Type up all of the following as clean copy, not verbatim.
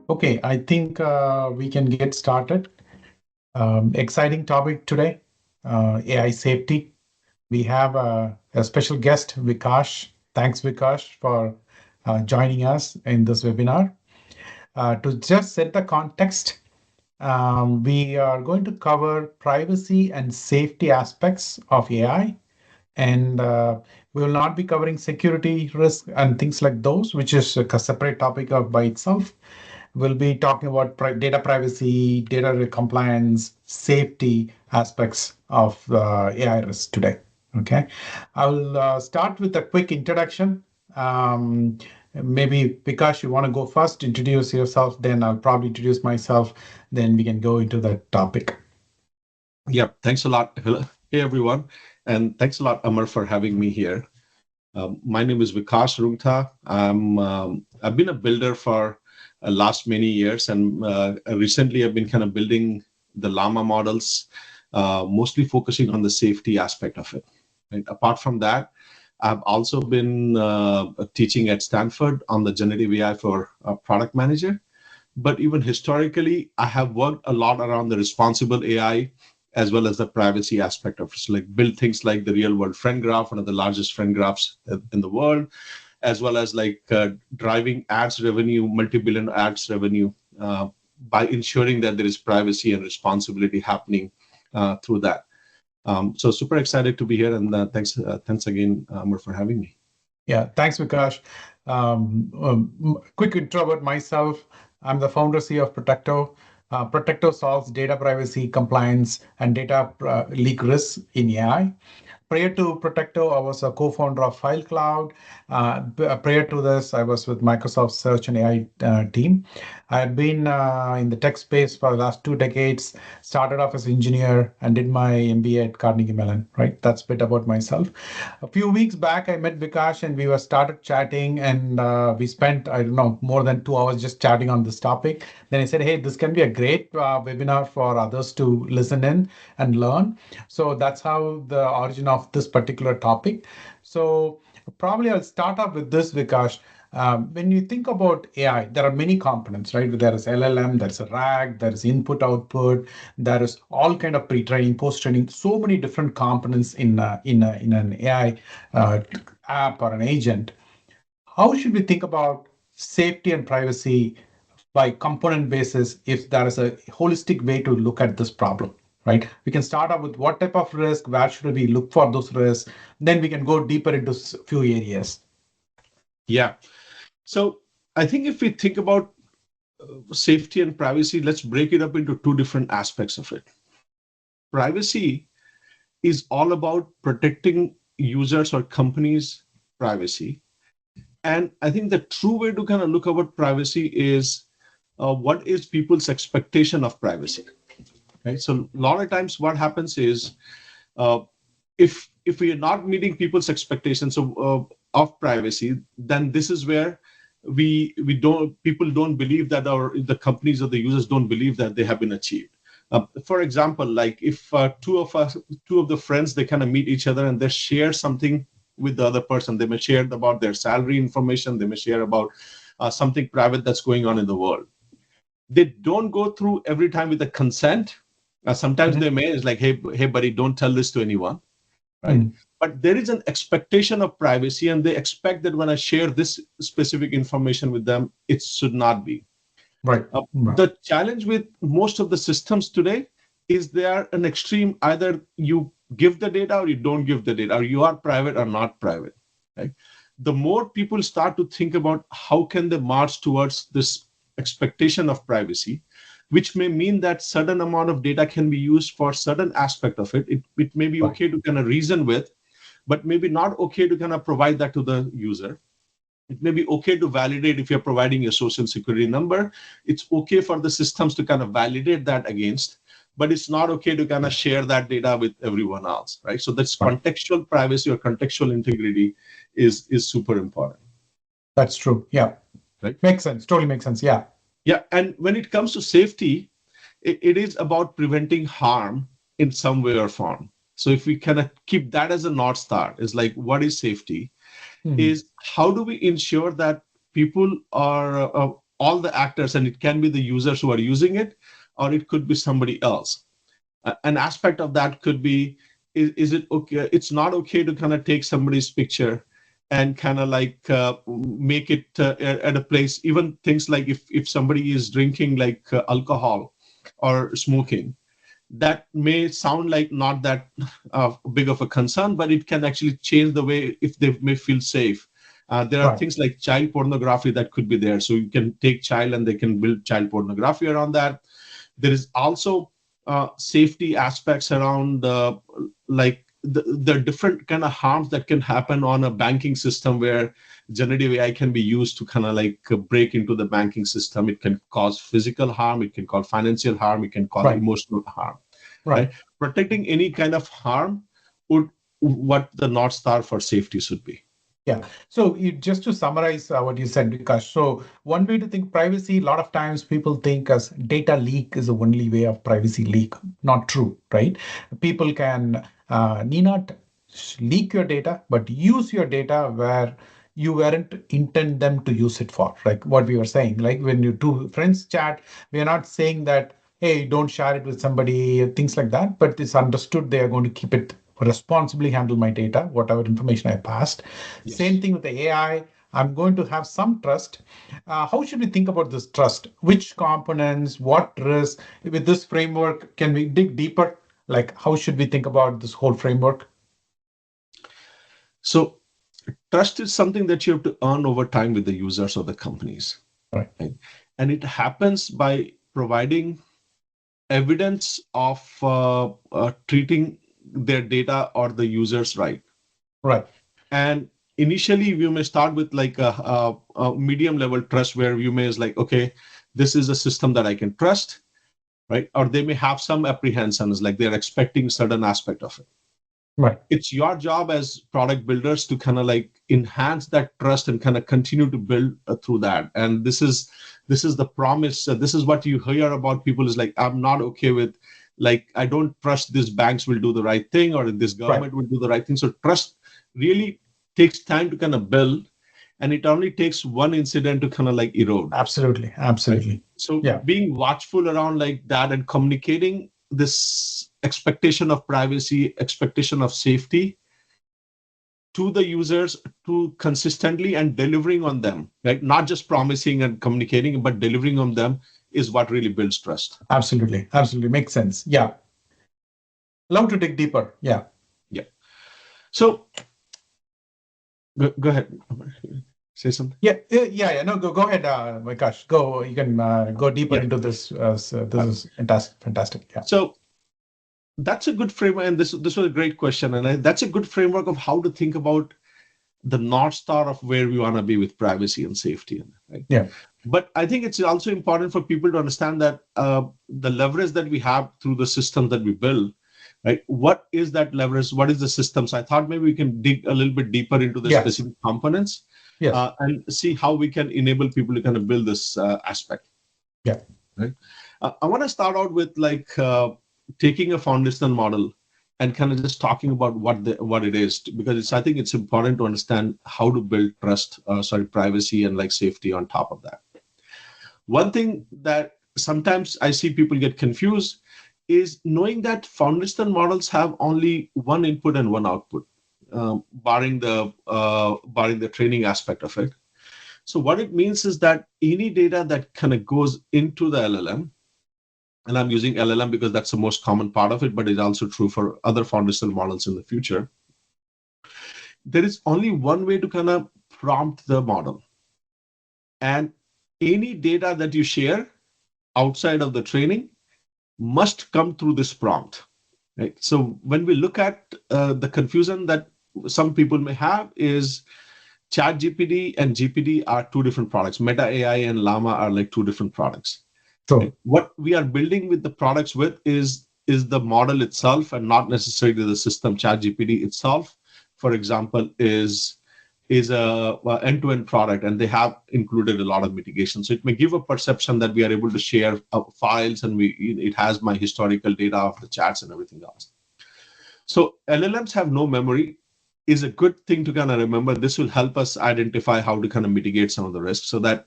Okay, I think we can get started. Exciting topic today, AI safety. We have a special guest, Vikash. Thanks, Vikash, for joining us in this webinar. To just set the context, we are going to cover privacy and safety aspects of AI, and we will not be covering security risk and things like those, which is a separate topic of by itself. We'll be talking about data privacy, data compliance, safety aspects of AI risk today. Okay, I'll start with a quick introduction. Maybe Vikash, you want to go first, introduce yourself, then I'll probably introduce myself, then we can go into the topic. Yeah, thanks a lot. Hello. Hey, everyone. And thanks a lot, Amar, for having me here. My name is Vikash Rungta. I've been a builder for last many years, and recently I've been kind of building the Llama models, mostly focusing on the safety aspect of it. Right? Apart from that, I've also been teaching at Stanford on the Generative AI for product manager. But even historically, I have worked a lot around the responsible AI as well as the privacy aspect of it. So like build things like the real world friend graph, one of the largest friend graphs in the world, as well as like driving ads revenue, multi-billion ads revenue by ensuring that there is privacy and responsibility happening through that. So super excited to be here, and thanks again, Amar, for having me. Yeah, thanks, Vikash. Quick intro about myself. I'm the founder CEO of Protecto. Protecto solves data privacy, compliance, and data leak risks in AI. Prior to Protecto, I was a co-founder of FileCloud. Prior to this, I was with Microsoft Search and AI team. I had been in the tech space for the last 2 decades, started off as an engineer and did my MBA at Carnegie Mellon, right? That's a bit about myself. A few weeks back, I met Vikash and we were started chatting, and we spent, I don't know, more than 2 hours just chatting on this topic. Then I said, hey, this can be a great webinar for others to listen in and learn. So that's how the origin of this particular topic. So probably I'll start off with this, Vikash. When you think about AI, there are many components, right? There is LLM, there's a RAG, there is input output, there is all kind of pre-training, post-training, so many different components in an AI app or an agent. How should we think about safety and privacy by component basis if there is a holistic way to look at this problem? Right? We can start off with what type of risk, where should we look for those risks, then we can go deeper into a few areas. Yeah. So I think if we think about safety and privacy, let's break it up into two different aspects of it. Privacy is all about protecting users or companies' privacy. And I think the true way to kind of look about privacy is what is people's expectation of privacy. Right? So a lot of times what happens is if we are not meeting people's expectations of privacy, then this is where people don't believe that, or the companies or the users don't believe that they have been achieved. For example, like if two of the friends, they kind of meet each other and they share something with the other person, they may share about their salary information, they may share about something private that's going on in the world. They don't go through every time with the consent. Sometimes they may, it's like, hey buddy, don't tell this to anyone. Right? But there is an expectation of privacy, and they expect that when I share this specific information with them, it should not be. Right. The challenge with most of the systems today is they are an extreme. Either you give the data or you don't give the data, or you are private or not private. Right? The more people start to think about how can they march towards this expectation of privacy, which may mean that certain amount of data can be used for certain aspect of it. It may be okay to kind of reason with, but maybe not okay to kind of provide that to the user. It may be okay to validate if you're providing your social security number. It's okay for the systems to kind of validate that against, but it's not okay to kind of share that data with everyone else, right? So that's contextual privacy or contextual integrity is super important. That's true. Yeah. Right. Makes sense. Totally makes sense. Yeah. Yeah. And when it comes to safety, it is about preventing harm in some way or form. So if we kind of keep that as a North Star, is like, what is safety? Is how do we ensure that people are all the actors, and it can be the users who are using it, or it could be somebody else. An aspect of that could be, is it okay? It's not okay to kind of take somebody's picture and kind of like make it at a place, even things like if somebody is drinking like alcohol or smoking, that may sound like not that big of a concern, but it can actually change the way if they may feel safe. There are Right. things like child pornography that could be there. So you can take child and they can build child pornography around that. There is also safety aspects around like the different kind of harms that can happen on a banking system where generative AI can be used to kind of like break into the banking system. It can cause physical harm, it can cause financial harm, it can cause Right. emotional harm. Right. Right? Protecting any kind of harm would what the North Star for safety should be. Yeah. So just to summarize what you said, Vikash. So one way to think privacy, a lot of times people think as data leak is the only way of privacy leak. Not true, right? People can need not leak your data, but use your data where you weren't intend them to use it for. Like what we were saying, like when you two friends chat, we are not saying that, hey, don't share it with somebody, things like that, but it's understood they are going to keep it responsibly handle my data, whatever information I passed. Same Yes. thing with the AI. I'm going to have some trust. How should we think about this trust? Which components, what risk? With this framework, can we dig deeper? Like, how should we think about this whole framework? So trust is something that you have to earn over time with the users or the companies. Right, Right? And it happens by providing evidence of treating their data or the users right. right, And initially, you may start with like a medium level trust where you may is like, okay, this is a system that I can trust, right? Or they may have some apprehensions, like they're expecting certain aspect of it. right. It's your job as product builders to kind of like enhance that trust and kind of continue to build through that. And this is the promise. This is what you hear about people is like, I'm not okay with, like, I don't trust these banks will do the right thing or this Right. government will do the right thing. So trust really takes time to kind of build, and it only takes one incident to kind of like erode. Absolutely. Right. Absolutely. So Yeah. being watchful around like that and communicating this expectation of privacy, expectation of safety to the users to consistently and delivering on them, right? Not just promising and communicating, but delivering on them is what really builds trust. Absolutely. Absolutely. Makes sense. Yeah. Love to dig deeper. Yeah. Yeah. So go ahead. Say something. Yeah. Yeah. No, go ahead, Vikash. Go. You can go deeper Yeah. into this. So this Uh, is fantastic. Fantastic. Yeah. so that's a good framework, and this was a great question, and that's a good framework of how to think about the North Star of where we want to be with privacy and safety, right? Yeah. But I think it's also important for people to understand that the leverage that we have through the system that we build, right? What is that leverage? What is the system? So I thought maybe we can dig a little bit deeper into the Yes. specific components Yes. and see how we can enable people to kind of build this aspect, Yeah. right? I want to start out with like taking a foundational model and kind of just talking about what it is, because I think it's important to understand how to build trust, privacy and like safety on top of that. One thing that sometimes I see people get confused is knowing that foundational models have only one input and one output, barring the training aspect of it. So what it means is that any data that kind of goes into the LLM, and I'm using LLM because that's the most common part of it, but it's also true for other foundational models in the future. There is only one way to kind of prompt the model. And any data that you share outside of the training must come through this prompt, right? So when we look at the confusion that some people may have is ChatGPT and GPT are two different products. Meta AI and Llama are like two different products. True. Right? What we are building with the products with is the model itself and not necessarily the system. ChatGPT itself, for example, is a end-to-end product, and they have included a lot of mitigation. So it may give a perception that we are able to share files, and it has my historical data of the chats and everything else. So LLMs have no memory is a good thing to kind of remember. This will help us identify how to kind of mitigate some of the risks so that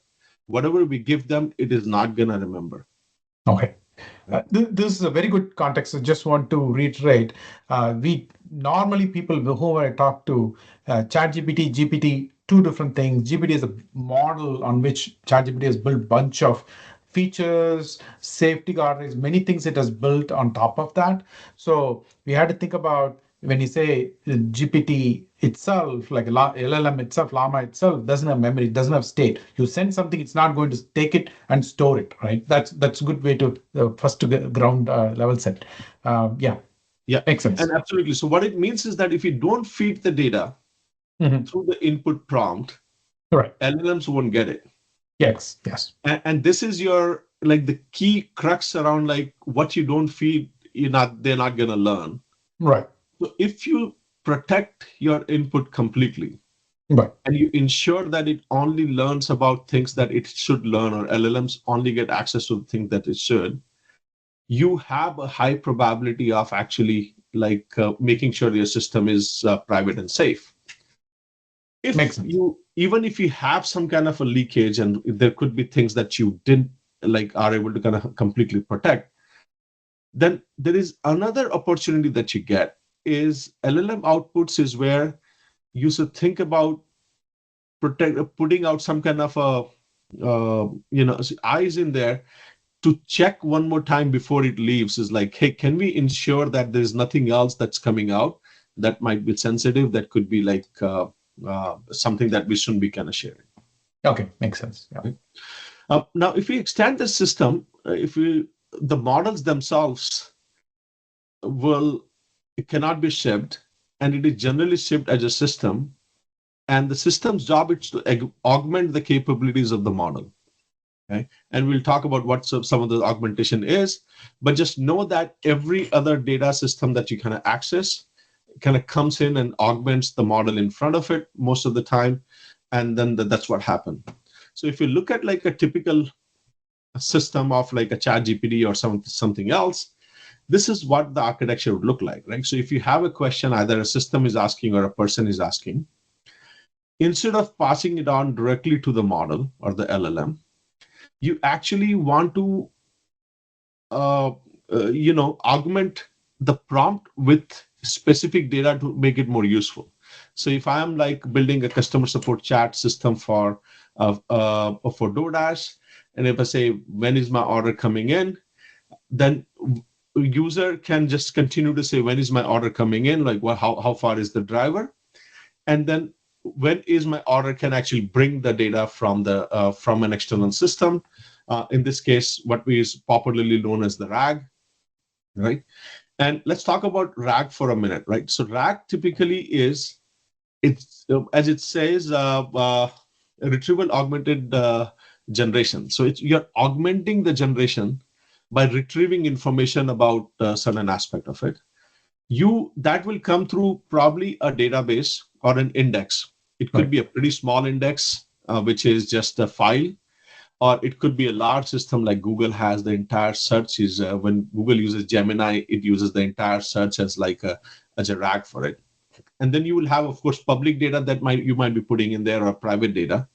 whatever we give them, it is not going to remember. Okay. Right? This is a very good context. I just want to reiterate. We normally people whom I talk to, ChatGPT, GPT, two different things. GPT is a model on which ChatGPT has built bunch of features, safety guardrails, many things it has built on top of that. So we had to think about when you say GPT itself, like LLM itself, Llama itself, doesn't have memory, doesn't have state. You send something, it's not going to take it and store it, right? That's a good way to first to get ground level set. Yeah, Yeah, makes and sense. absolutely. So what it means is that if you don't feed the data Hmm. through the input prompt, Right. LLMs won't get it. Yes. Yes. And this is your like the key crux around like what you don't feed, they're not gonna learn. Right. So if you protect your input completely Right. and you ensure that it only learns about things that it should learn, or LLMs only get access to the things that it should, you have a high probability of actually making sure your system is private and safe. Makes If sense. you even if you have some kind of a leakage and there could be things that you didn't are able to kind of completely protect, then there is another opportunity that you get is LLM outputs is where you should think about putting out some kind of a eyes in there to check one more time before it leaves. Is like, hey, can we ensure that there's nothing else that's coming out that might be sensitive, that could be something that we shouldn't be kind of sharing. Okay, makes sense. Yeah. Right? Now, if we extend the system, if we the models themselves will it cannot be shipped, and it is generally shipped as a system, and the system's job is to augment the capabilities of the model. Okay? And we'll talk about what some of the augmentation is, but just know that every other data system that you kind of access kind of comes in and augments the model in front of it most of the time, and then that's what happened. So if you look at like a typical system of like a chat gpt or something else, this is what the architecture would look like, right? So if you have a question, either a system is asking or a person is asking, instead of passing it on directly to the model or the LLM, you actually want to uh, augment the prompt with specific data to make it more useful. So if I am like building a customer support chat system for DoorDash, and if I say when is my order coming in, then user can just continue to say when is my order coming in, like how far is the driver, and then when is my order can actually bring the data from an external system. In this case, what we is popularly known as the RAG, right? And let's talk about RAG for a minute, right? So RAG typically is it's as it says retrieval augmented generation. So it's you're augmenting the generation by retrieving information about a certain aspect of it. You that will come through probably a database or an index. It could Right. be a pretty small index, which is just a file, or it could be a large system like Google has. The entire search is when Google uses Gemini, it uses the entire search as as a RAG for it. And then you will have, of course, public data that you might be putting in there, or private data.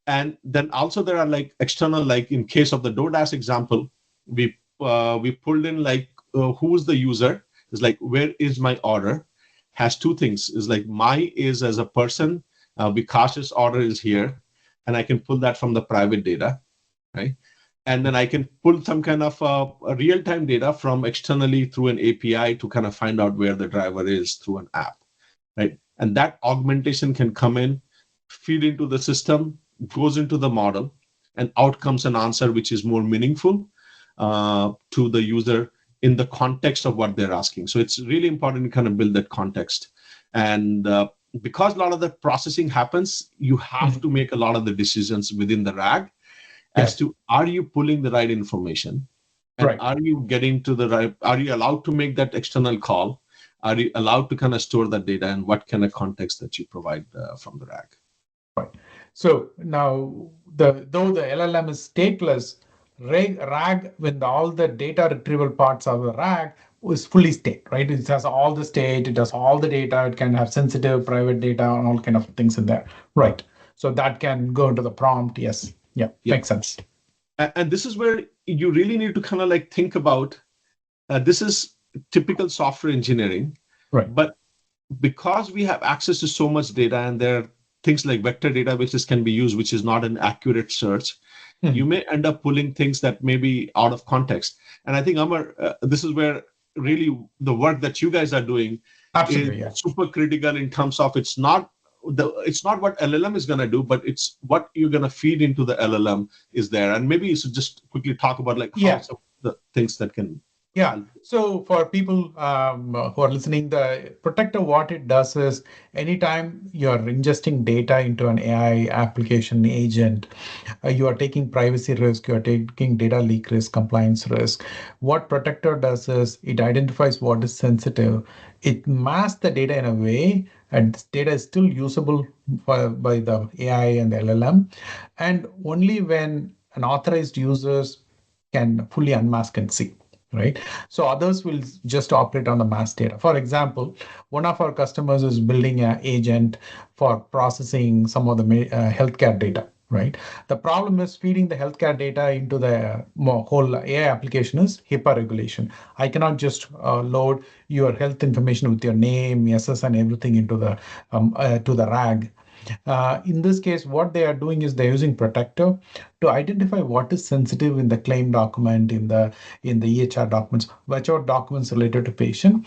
And then also there are like external, like in case of the DoorDash example, we pulled in like who's the user, is like where is my order, has two things, is like my is as a person, Vikash's order is here, and I can pull that from the private data, right? And then I can pull some kind of a real-time data from externally through an API to kind of find out where the driver is through an app, right? And that augmentation can come in, feed into the system, goes into the model, and out comes an answer which is more meaningful to the user in the context of what they're asking. So it's really important to kind of build that context. And because a lot of the processing happens, you have Mhm. to make a lot of the decisions within the RAG as Yes. to are you pulling the right information, and Right. are you getting to the right, are you allowed to make that external call, are you allowed to kind of store that data, and what kind of context that you provide from the RAG. Right. So now, though the LLM is stateless, RAG, when all the data retrieval parts of the RAG is fully state, right? It has all the state, it has all the data, it can have sensitive private data and all kind of things in there. Right. So that can go into the prompt. Yes. Yeah, Yeah. makes sense. And this is where you really need to kind of like think about this is typical software engineering, Right. but because we have access to so much data and there are things like vector databases can be used, which is not an accurate search, you may end up pulling things that may be out of context. And I think, Amar, this is where really the work that you guys are doing is Absolutely, yeah. super critical in terms of it's not what LLM is going to do, but it's what you're going to feed into the LLM is there. And maybe you should just quickly talk about like how Yeah. some of the things that can Yeah. help. So for people who are listening, the Protector, what it does is anytime you're ingesting data into an AI application agent, you are taking privacy risk, you are taking data leak risk, compliance risk. What Protector does is it identifies what is sensitive. It masks the data in a way, and this data is still usable by the AI and the LLM. And only when an authorized users can fully unmask and see. Right. So others will just operate on the mass data. For example, one of our customers is building an agent for processing some of the healthcare data. Right. The problem is feeding the healthcare data into the whole AI application is HIPAA regulation. I cannot just load your health information with your name, SSN, everything into the to the RAG. In this case, what they are doing is they're using Protector to identify what is sensitive in the claim document, in the EHR documents, whichever documents related to patient.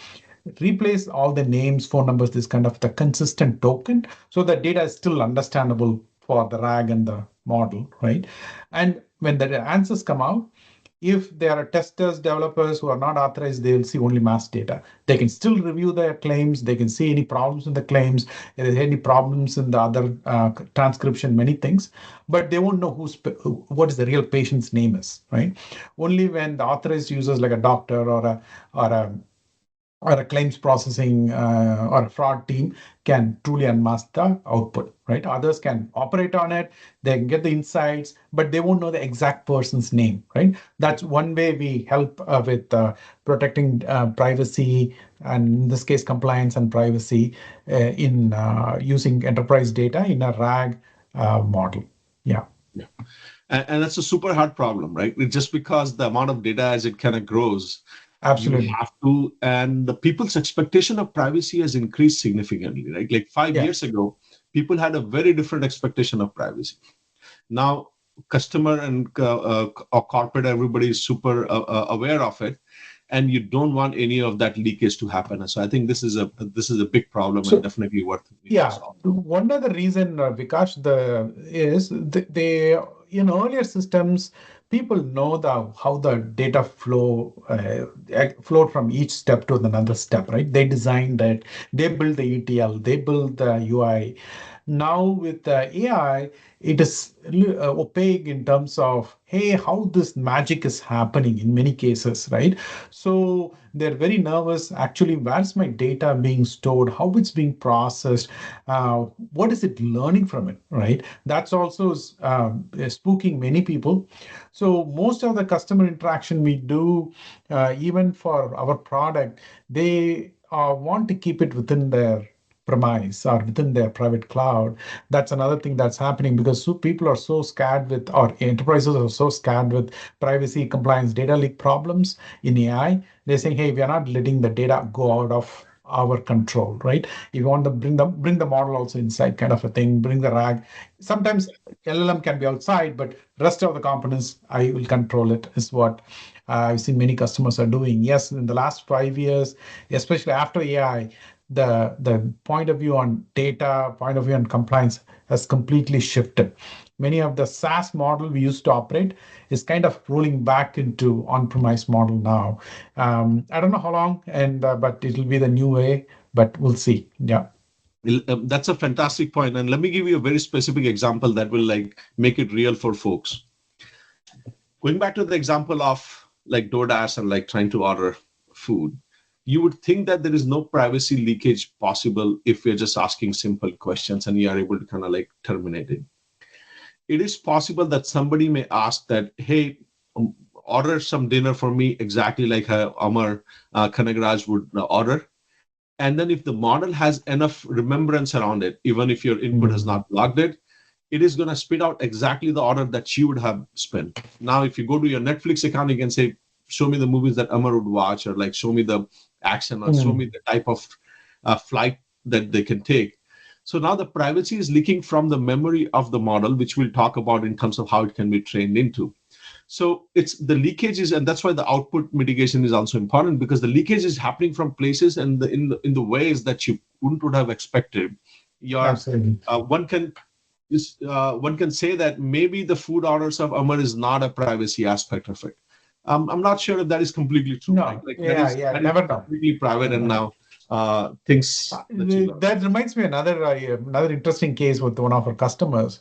Replace all the names, phone numbers, this kind of the consistent token, so the data is still understandable for the RAG and the model, right? And when the answers come out, if there are testers, developers who are not authorized, they will see only mass data. They can still review their claims. They can see any problems in the claims, if there's any problems in the other transcription, many things, but they won't know what is the real patient's name is, right? Only when the authorized users like a doctor or a or a claims processing or a fraud team can truly unmask the output, right? Others can operate on it, they can get the insights, but they won't know the exact person's name, right? That's one way we help with protecting privacy, and in this case, compliance and privacy in using enterprise data in a RAG model. Yeah, Yeah. And that's a super hard problem, right? It's just because the amount of data as it kind of grows, you absolutely. have to, and the people's expectation of privacy has increased significantly, right? Like five Yeah. years ago, people had a very different expectation of privacy. Now, customer and or corporate, everybody is super aware of it, and you don't want any of that leakage to happen. So I think this is a big problem and So definitely worth we need to yeah, solve. one other reason, Vikash, they in earlier systems, people know the how the data flowed from each step to another step, right? They designed it, they build the ETL, they build the UI. Now with the AI, it is opaque in terms of, hey, how this magic is happening in many cases, right? So they're very nervous. Actually, where's my data being stored? How it's being processed? What is it learning from it, right? That's also spooking many people. So most of the customer interaction we do, even for our product, they want to keep it within their premise or within their private cloud. That's another thing that's happening because people are so scared with, or enterprises are so scared with privacy, compliance, data leak problems in AI. They're saying, hey, we are not letting the data go out of our control, right? If you want to bring the model also inside, kind of a thing, bring the RAG. Sometimes LLM can be outside, but rest of the components I will control it, is what I've seen many customers are doing. Yes, in the last 5 years, especially after AI, the point of view on data, point of view on compliance has completely shifted. Many of the SaaS model we used to operate is kind of rolling back into on-premise model now. I don't know how long, and but it will be the new way. But we'll see. Yeah. That's a fantastic point, and let me give you a very specific example that will like make it real for folks. Going back to the example of like DoorDash and like trying to order food, you would think that there is no privacy leakage possible if we're just asking simple questions and you are able to kind of like terminate it. It is possible that somebody may ask that, hey, order some dinner for me exactly like Amar Kanagaraj would order. And then if the model has enough remembrance around it, even if your input has Mm. not logged it, it is going to spit out exactly the order that she would have spent. Now, if you go to your Netflix account, you can say, show me the movies that Amar would watch, or like show me the action, or show me the type of flight that they can take. So now the privacy is leaking from the memory of the model, which we'll talk about in terms of how it can be trained into. So it's the leakages, and that's why the output mitigation is also important, because the leakage is happening from places and in the ways that you wouldn't would have expected. Your Absolutely. one can say that maybe the food orders of Amar is not a privacy aspect of it. I'm not sure if that is completely true, right? No, Like yeah, yeah, that is never know. completely private, and now things that you learn. That reminds me another interesting case with one of our customers.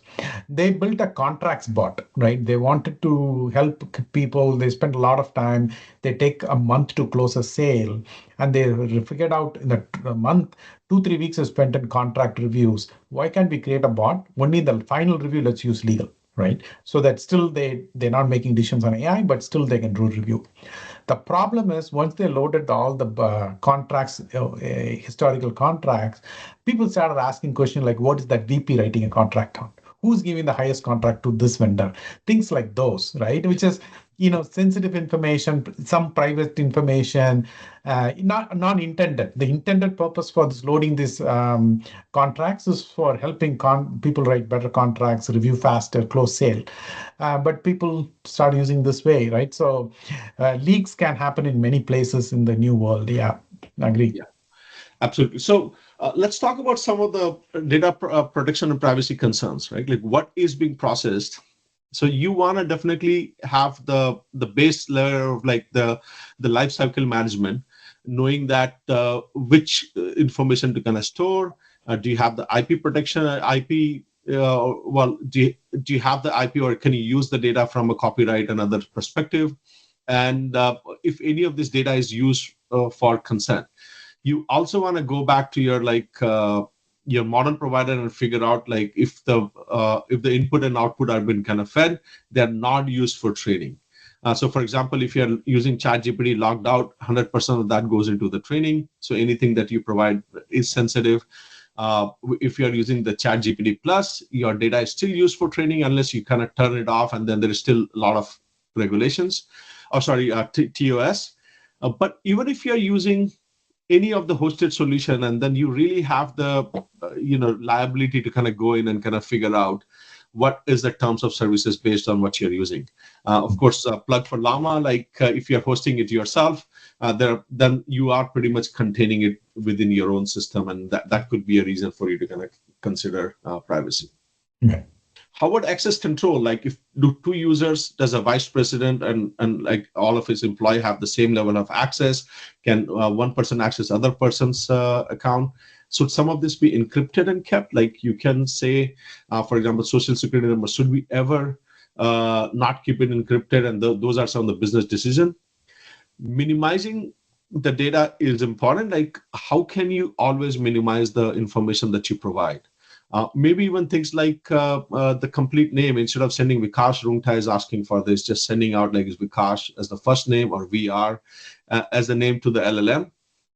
They built a contracts bot, right? They wanted to help people. They spent a lot of time. They take a month to close a sale, and they figured out in a month, 2 3 weeks is spent in contract reviews. Why can't we create a bot? Only in the final review, let's use legal, right? So that still they're not making decisions on AI, but still they can do review. The problem is once they loaded all the contracts, historical contracts, people started asking questions like, what is that VP writing a contract on? Who's giving the highest contract to this vendor? Things like those, right? Which is, sensitive information, some private information, not non-intended. The intended purpose for this loading these contracts is for helping people write better contracts, review faster, close sale. But people start using this way, right? So leaks can happen in many places in the new world. Yeah, agree. Yeah, absolutely. So let's talk about some of the data protection and privacy concerns, right? Like what is being processed. So you want to definitely have the base layer of like the life cycle management, knowing that which information to kind of store. Do you have the IP protection? IP well, do you have the IP, or can you use the data from a copyright and other perspective? And if any of this data is used for consent, you also want to go back to your model provider and figure out like if the input and output are been kind of fed, they're not used for training. So for example, if you're using ChatGPT logged out, 100% of that goes into the training. So anything that you provide is sensitive. If you're using the ChatGPT Plus, your data is still used for training unless you kind of turn it off, and then there is still a lot of regulations. Oh, sorry, TOS. But even if you're using any of the hosted solution, and then you really have the liability to kind of go in and kind of figure out what is the terms of services based on what you're using. Of course, plug for Llama, like if you're hosting it yourself, then you are pretty much containing it within your own system, and that could be a reason for you to kind of consider privacy. Yeah. How about access control? Like if two users, does a vice president and like all of his employee have the same level of access? Can one person access other person's account? Should some of this be encrypted and kept? Like you can say, for example, social security number, should we ever not keep it encrypted? And those are some of the business decisions. Minimizing the data is important. Like how can you always minimize the information that you provide? Maybe even things like the complete name, instead of sending Vikash, Rungta is asking for this, just sending out like is Vikash as the first name or VR as the name to the LLM.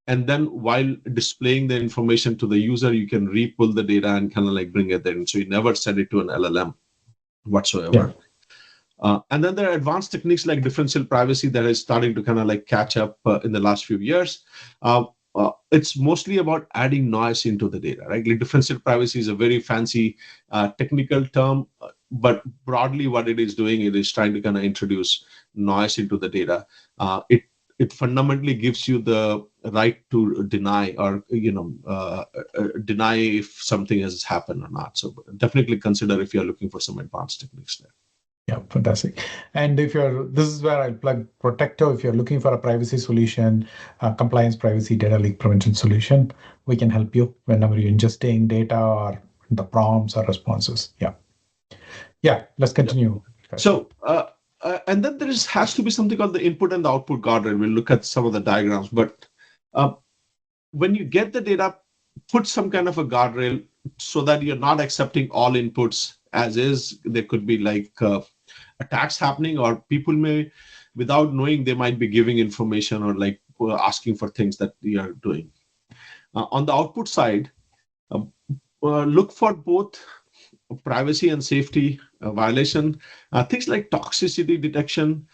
And then while displaying the information to the user, you can re-pull the data and kind of like bring it in. So you never send it to an LLM whatsoever. And then there are advanced techniques like differential privacy that is starting to kind of like catch up in the last few years. It's mostly about adding noise into the data, right? Like differential privacy is a very fancy technical term, but broadly what it is doing, it is trying to kind of introduce noise into the data. It fundamentally gives you the right to deny or deny if something has happened or not. So definitely consider if you're looking for some advanced techniques there. Yeah, fantastic. And this is where I'll plug Protecto. If you're looking for a privacy solution, compliance, privacy, data leak prevention solution, we can help you whenever you're ingesting data or the prompts or responses. Yeah. Yeah, let's continue. So, and then has to be something called the input and the output guardrail. We'll look at some of the diagrams, but when you get the data, put some kind of a guardrail so that you're not accepting all inputs as is. There could be like attacks happening, or people may, without knowing, they might be giving information or like asking for things that you are doing. On the output side, look for both privacy and safety violation, things like toxicity detection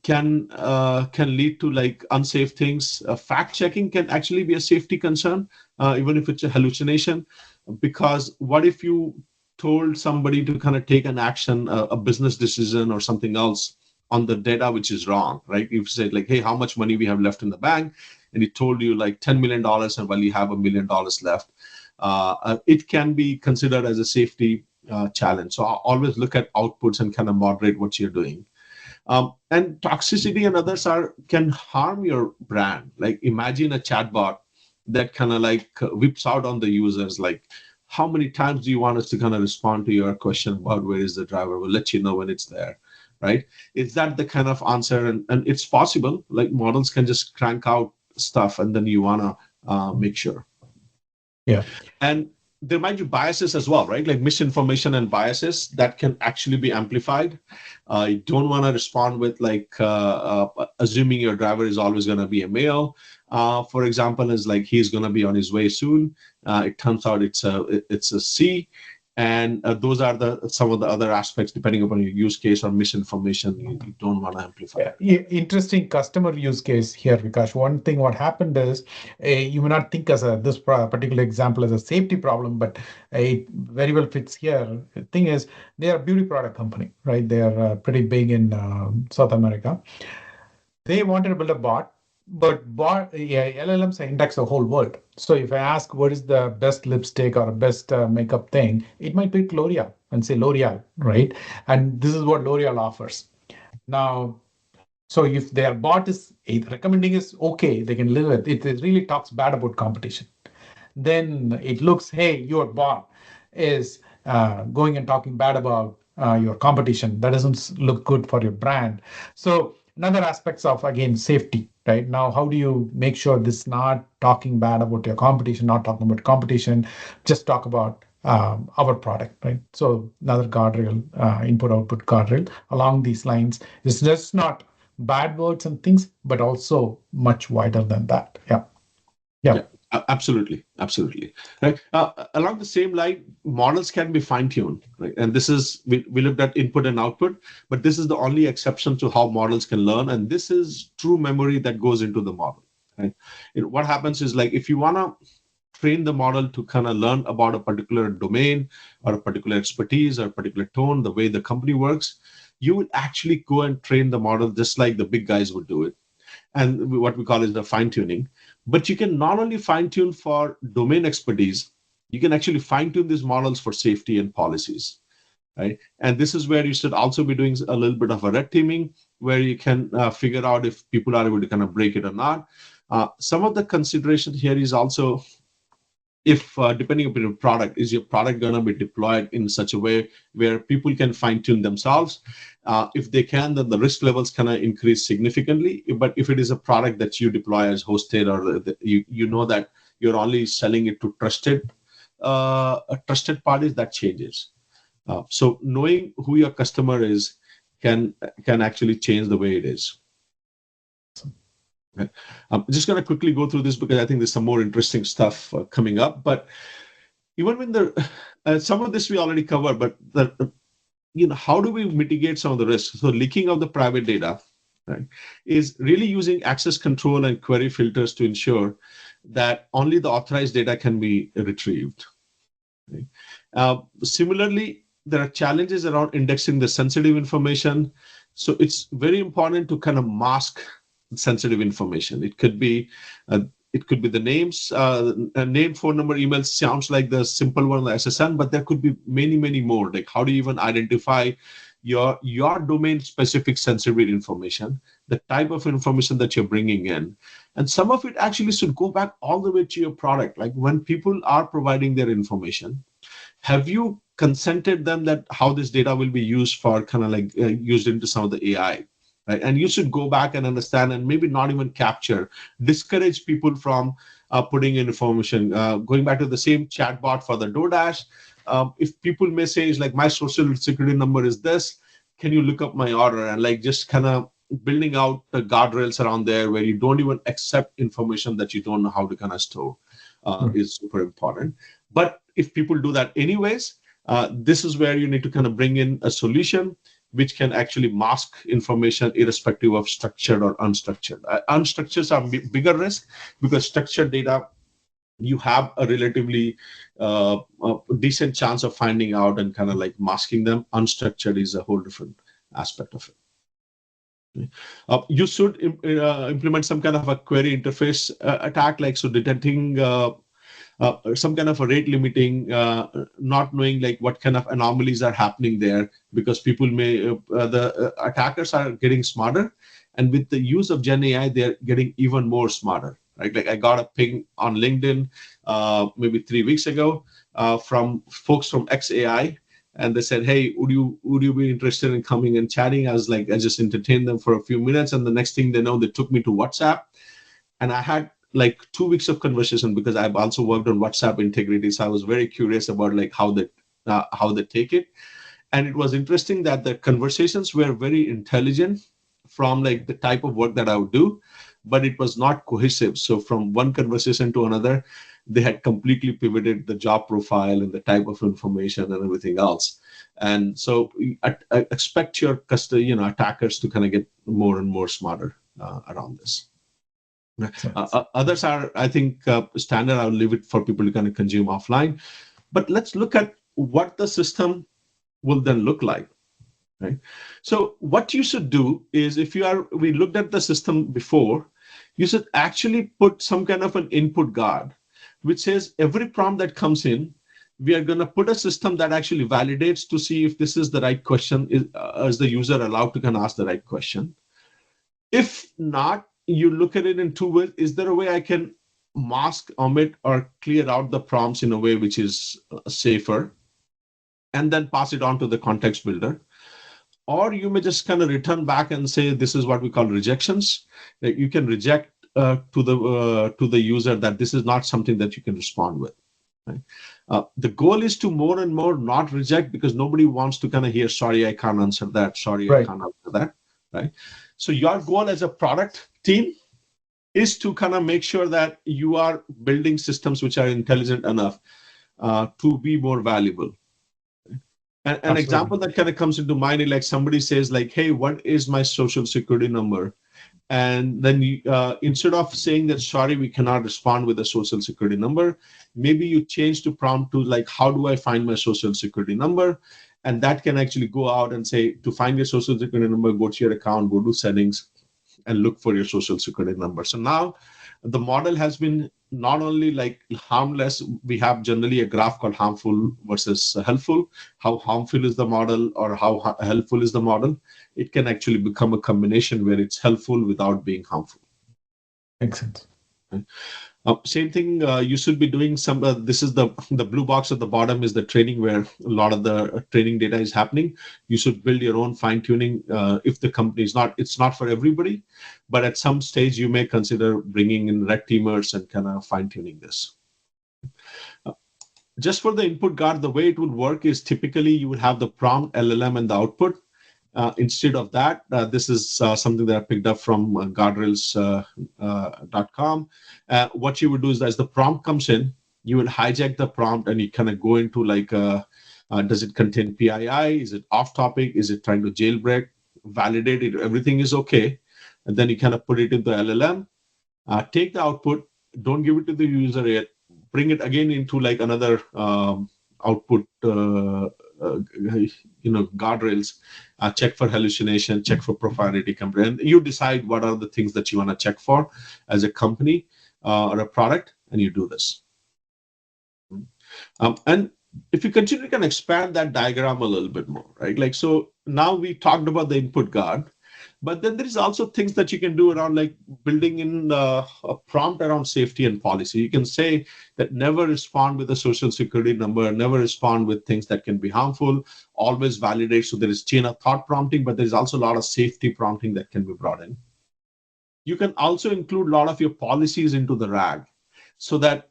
can lead to like unsafe things. Fact checking can actually be a safety concern, even if it's a hallucination, because what if you told somebody to kind of take an action, a business decision or something else on the data which is wrong, right? If you said like, hey, how much money we have left in the bank, and it told you like $10 million, and well, you have $1 million left, it can be considered as a safety challenge. So I'll always look at outputs and kind of moderate what you're doing. And toxicity and others can harm your brand. Like imagine a chatbot that kind of like whips out on the users like, how many times do you want us to kind of respond to your question about where is the driver? We'll let you know when it's there, right? Is that the kind of answer? And it's possible, like models can just crank out stuff and then you want to make sure. Yeah. And there might be biases as well, right? Like misinformation and biases that can actually be amplified. You don't want to respond with like assuming your driver is always going to be a male. For example, is like he's going to be on his way soon. It turns out it's a C. And those are some of the other aspects, depending upon your use case or misinformation, you don't want to amplify. Interesting customer use case here, Vikash. One thing what happened is you may not think as this particular example as a safety problem, but it very well fits here. The thing is, they are a beauty product company, right? They are pretty big in South America. They wanted to build a bot, but LLMs index the whole world. So if I ask what is the best lipstick or best makeup thing, it might be L'Oreal and say L'Oreal, right? And this is what L'Oreal offers. Now, so if their bot is recommending is okay, they can live with it. It really talks bad about competition. Then it looks, hey, your bot is going and talking bad about your competition. That doesn't look good for your brand. So another aspects of again safety, right? Now, how do you make sure this is not talking bad about your competition, not talking about competition, just talk about our product, right? So another guardrail, input output guardrail along these lines is just not bad words and things, but also much wider than that. Yeah. Yeah, absolutely. Right. Along the same line, models can be fine-tuned, right? And this is we looked at input and output, but this is the only exception to how models can learn, and this is true memory that goes into the model, right? What happens is like if you want to train the model to kind of learn about a particular domain or a particular expertise or a particular tone, the way the company works, you would actually go and train the model just like the big guys would do it. And what we call is the fine tuning. But you can not only fine tune for domain expertise, you can actually fine tune these models for safety and policies, right? And this is where you should also be doing a little bit of a red teaming, where you can figure out if people are able to kind of break it or not. Some of the consideration here is also if depending upon your product, is your product going to be deployed in such a way where people can fine tune themselves? If they can, then the risk levels kind of increase significantly. But if it is a product that you deploy as hosted, or you know that you're only selling it to trusted parties, that changes. So knowing who your customer is can actually change the way it is. Okay. I'm just going to quickly go through this because I think there's some more interesting stuff coming up. But even when some of this we already covered, but how do we mitigate some of the risks? So leaking of the private data, right, is really using access control and query filters to ensure that only the authorized data can be retrieved. Right? Similarly, there are challenges around indexing the sensitive information. So it's very important to kind of mask sensitive information. It could be the names, name, phone number, email sounds like the simple one, the SSN, but there could be many more. Like how do you even identify your domain specific sensitive information, the type of information that you're bringing in, and some of it actually should go back all the way to your product. Like when people are providing their information, have you consented them that how this data will be used for kind of like used into some of the AI? Right? And you should go back and understand and maybe not even discourage people from putting in information. Going back to the same chatbot for the DoorDash, if people may say, is like my social security number is this, can you look up my order? And like just kind of building out the guardrails around there where you don't even accept information that you don't know how to kind of store is super important. But if people do that anyways, This is where you need to kind of bring in a solution which can actually mask information irrespective of structured or unstructured. Unstructured are bigger risk because structured data you have a relatively decent chance of finding out and kind of like masking them. Unstructured is a whole different aspect of it. You should implement some kind of a query interface attack, like so detecting some kind of a rate limiting, not knowing like what kind of anomalies are happening there, because people may, the attackers are getting smarter, and with the use of Gen AI, they're getting even more smarter, right? Like I got a ping on LinkedIn maybe 3 weeks ago from folks from XAI, and they said, "Hey, would you be interested in coming and chatting?" I was like, I just entertained them for a few minutes, and the next thing they know, they took me to WhatsApp, and I had like 2 weeks of conversation because I've also worked on WhatsApp integrity. So I was very curious about like how they take it. And it was interesting that the conversations were very intelligent from like the type of work that I would do, but it was not cohesive. So from one conversation to another, they had completely pivoted the job profile and the type of information and everything else. And so I expect your attackers to kind of get more and more smarter around this. Others are, I think, standard. I'll leave it for people to kind of consume offline. But let's look at what the system will then look like, right? So what you should do is, we looked at the system before, you should actually put some kind of an input guard, which says every prompt that comes in, we are going to put a system that actually validates to see if this is the right question. Is the user allowed to kind of ask the right question? If not, you look at it in two ways. Is there a way I can mask, omit, or clear out the prompts in a way which is safer, and then pass it on to the context builder? Or you may just kind of return back and say, this is what we call rejections. That you can reject to the user that this is not something that you can respond with. Right? The goal is to more and more not reject, because nobody wants to kind of hear, sorry, I can't answer that. Sorry, right. I can't answer that. Right? So your goal as a product team is to kind of make sure that you are building systems which are intelligent enough to be more valuable. An example that kind of comes into mind is like somebody says like, hey, what is my social security number? And then you, instead of saying that, sorry, we cannot respond with a social security number, maybe you change the prompt to like, how do I find my social security number? And that can actually go out and say, to find your social security number, go to your account, go to settings, and look for your social security number. So now the model has been not only like harmless, we have generally a graph called harmful versus helpful. How harmful is the model or how helpful is the model? It can actually become a combination where it's helpful without being harmful. Makes sense. Okay. Same thing, you should be doing some, this is the blue box at the bottom is the training where a lot of the training data is happening. You should build your own fine tuning if the company is not, it's not for everybody, but at some stage you may consider bringing in red teamers and kind of fine tuning this. Just for the input guard, the way it would work is typically you would have the prompt, LLM, and the output. Instead of that, this is something that I picked up from guardrails.com. What you would do is, as the prompt comes in, you would hijack the prompt and you kind of go into like, does it contain PII? Is it off topic? Is it trying to jailbreak? Validate it. Everything is okay. And then you kind of put it in the LLM, take the output, don't give it to the user yet, bring it again into like another output, guardrails, check for hallucination, check for profanity, and you decide what are the things that you want to check for as a company or a product, and you do this. And if you continue, you can expand that diagram a little bit more, right? Like, so now we talked about the input guard, but then there is also things that you can do around like building in a prompt around safety and policy. You can say that never respond with a social security number, never respond with things that can be harmful, always validate. So there is chain of thought prompting, but there's also a lot of safety prompting that can be brought in. You can also include a lot of your policies into the RAG, so that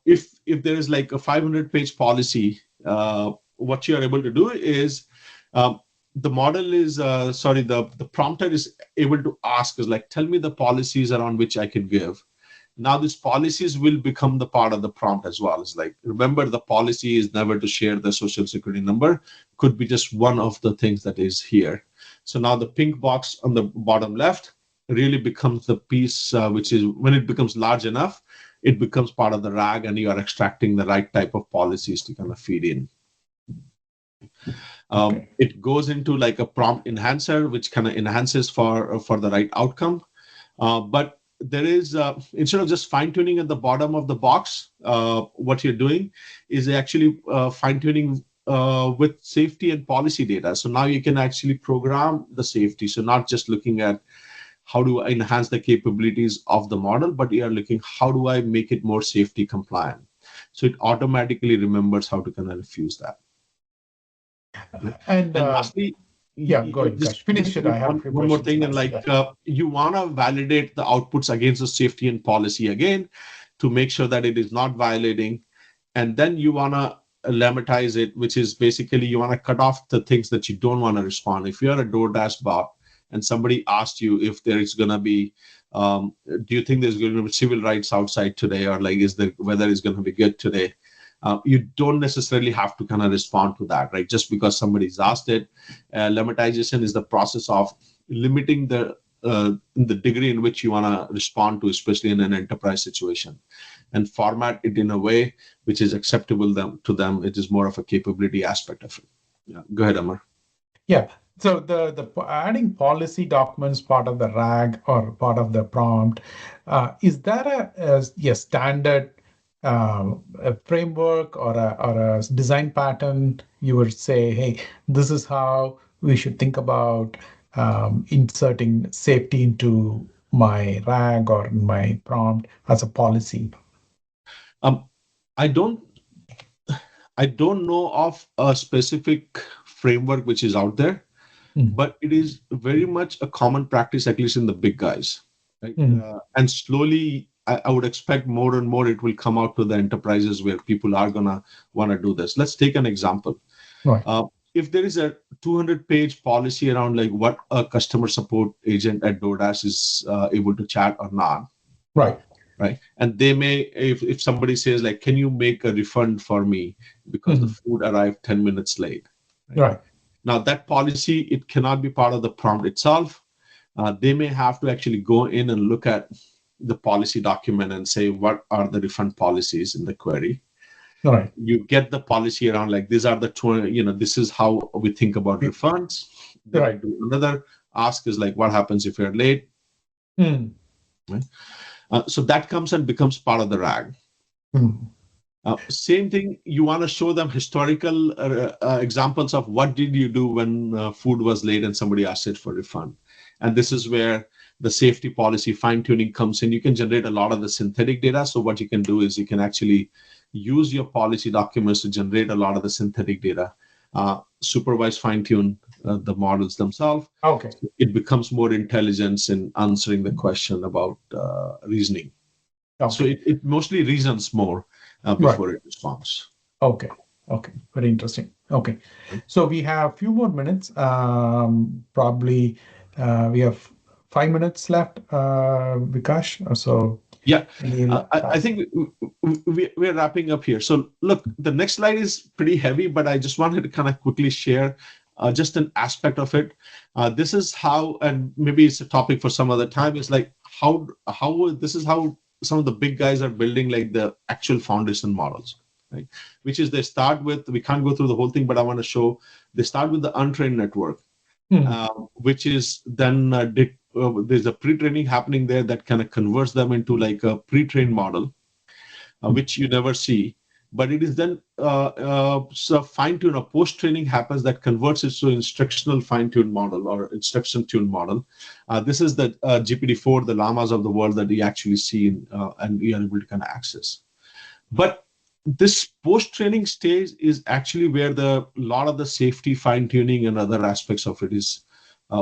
if there is like a 500-page policy, what you are able to do is, the model is, the prompter is able to ask is like, tell me the policies around which I can give. Now these policies will become the part of the prompt as well. It's like, remember, the policy is never to share the social security number, could be just one of the things that is here. So now the pink box on the bottom left really becomes the piece, which is when it becomes large enough, it becomes part of the RAG, and you are extracting the right type of policies to kind of feed in. Okay. It goes into like a prompt enhancer, which kind of enhances for the right outcome. But there is, instead of just fine tuning at the bottom of the box, what you're doing is actually fine tuning with safety and policy data. So now you can actually program the safety. So not just looking at how do I enhance the capabilities of the model, but you are looking, how do I make it more safety compliant? So it automatically remembers how to kind of refuse that. And And lastly, yeah, go ahead, just Vikash. Finish it. I have a few one more questions thing, and last. like Yeah. you want to validate the outputs against the safety and policy again to make sure that it is not violating, and then you want to lematize it, which is basically you want to cut off the things that you don't want to respond. If you're a DoorDash bot and somebody asked you if there is going to be, do you think there's going to be civil rights outside today, or like is the weather is going to be good today? You don't necessarily have to kind of respond to that, right? Just because somebody's asked it. Lemmatization is the process of limiting the degree in which you want to respond to, especially in an enterprise situation, and format it in a way which is acceptable to them. It is more of a capability aspect of it. Yeah, go ahead, Amar. Yeah. So the adding policy documents part of the RAG or part of the prompt, is that a standard a framework or a design pattern? You would say, hey, this is how we should think about inserting safety into my RAG or my prompt as a policy. Um, I don't I don't know of a specific framework which is out there, Mm. but it is very much a common practice, at least in the big guys. Right? Mm. And slowly, I would expect more and more it will come out to the enterprises where people are gonna want to do this. Let's take an example. Right. If there is a 200-page policy around like what a customer support agent at DoorDash is able to chat or not, Right. right? And they may, if somebody says like, can you make a refund for me because the Mm. food arrived 10 minutes late, right? Right. Now that policy, it cannot be part of the prompt itself. They may have to actually go in and look at the policy document and say, what are the refund policies in the query? Right. You get the policy around like, these are the 20, this is how we think about refunds. They Right. might do another ask is like, what happens if you're late? Mm. Right? So that comes and becomes part of the RAG. Mm. Same thing, you want to show them historical examples of what did you do when food was late and somebody asked it for refund. And this is where the safety policy fine-tuning comes in. You can generate a lot of the synthetic data. So what you can do is you can actually use your policy documents to generate a lot of the synthetic data, supervise fine-tune the models themselves. Okay. It becomes more intelligence in answering the question about reasoning. Okay. So it mostly reasons more before it responds. Okay. Okay. Very interesting. Okay. So we have a few more minutes. Probably we have 5 minutes left, Vikash. So Yeah, any I think we're wrapping up here. So look, the next slide is pretty heavy, but I just wanted to kind of quickly share just an aspect of it. This is how, and maybe it's a topic for some other time, is like how this is how some of the big guys are building like the actual foundation models, right? Which is they start with, we can't go through the whole thing, but I want to show, they start with the untrained network, which is then there's a pre-training happening there that kind of converts them into like a pre-trained model, which you never see. But it is then so fine-tune, a post-training happens that converts it to instructional fine-tuned model or instruction-tuned model. This is the GPT-4, the llamas of the world that you actually see and you are able to kind of access. But this post-training stage is actually where the lot of the safety fine-tuning and other aspects of it is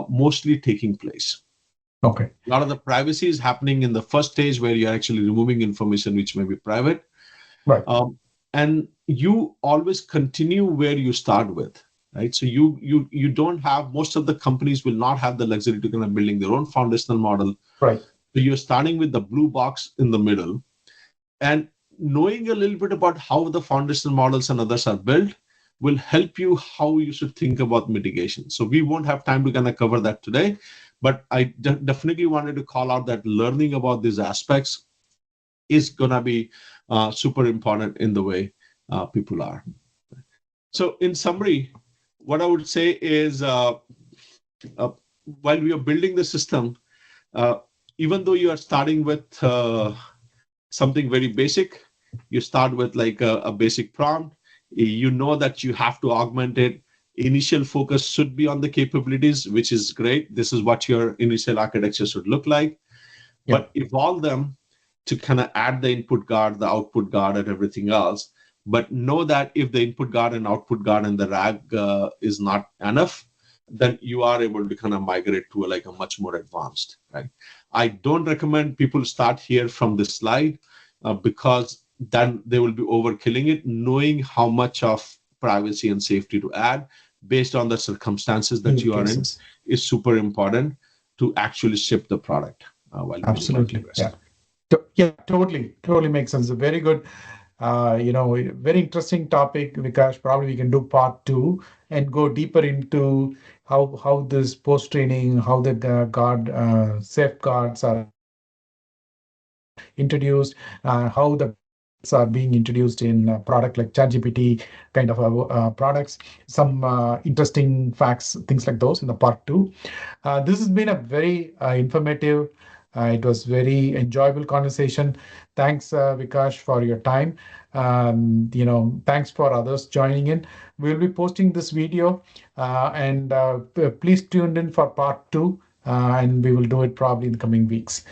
mostly taking place. Okay. A lot of the privacy is happening in the first stage where you're actually removing information which may be private. Right. And you always continue where you start with, right? So you don't have, most of the companies will not have the luxury to kind of building their own foundational model. Right. So you're starting with the blue box in the middle, and knowing a little bit about how the foundational models and others are built will help you how you should think about mitigation. So we won't have time to kind of cover that today, but I definitely wanted to call out that learning about these aspects is going to be super important in the way people are. So in summary, what I would say is uh, while we are building the system, uh, even though you are starting with something very basic, you start with like a basic prompt, you know that you have to augment it. Initial focus should be on the capabilities, which is great. This is what your initial architecture should look like, Yeah, but evolve them to kind of add the input guard, the output guard, and everything else. But know that if the input guard and output guard and the RAG is not enough, then you are able to kind of migrate to like a much more advanced, right? I don't recommend people start here from this slide because then they will be overkilling it, knowing how much of privacy and safety to add based on the circumstances that use you are in cases. is super important to actually ship the product while minimizing Absolutely. risk. Yeah. Yeah, totally makes sense. Very good. Very interesting topic, Vikash. Probably we can do part two and go deeper into how this post training, how the guard safeguards are introduced, how the guardrails are being introduced in a product like ChatGPT kind of products. Some interesting facts, things like those in the part two. This has been a very informative. It was very enjoyable conversation. Thanks, Vikash, for your time. Thanks for others joining in. We'll be posting this video, and please tune in for part two, and we will do it probably in the coming weeks.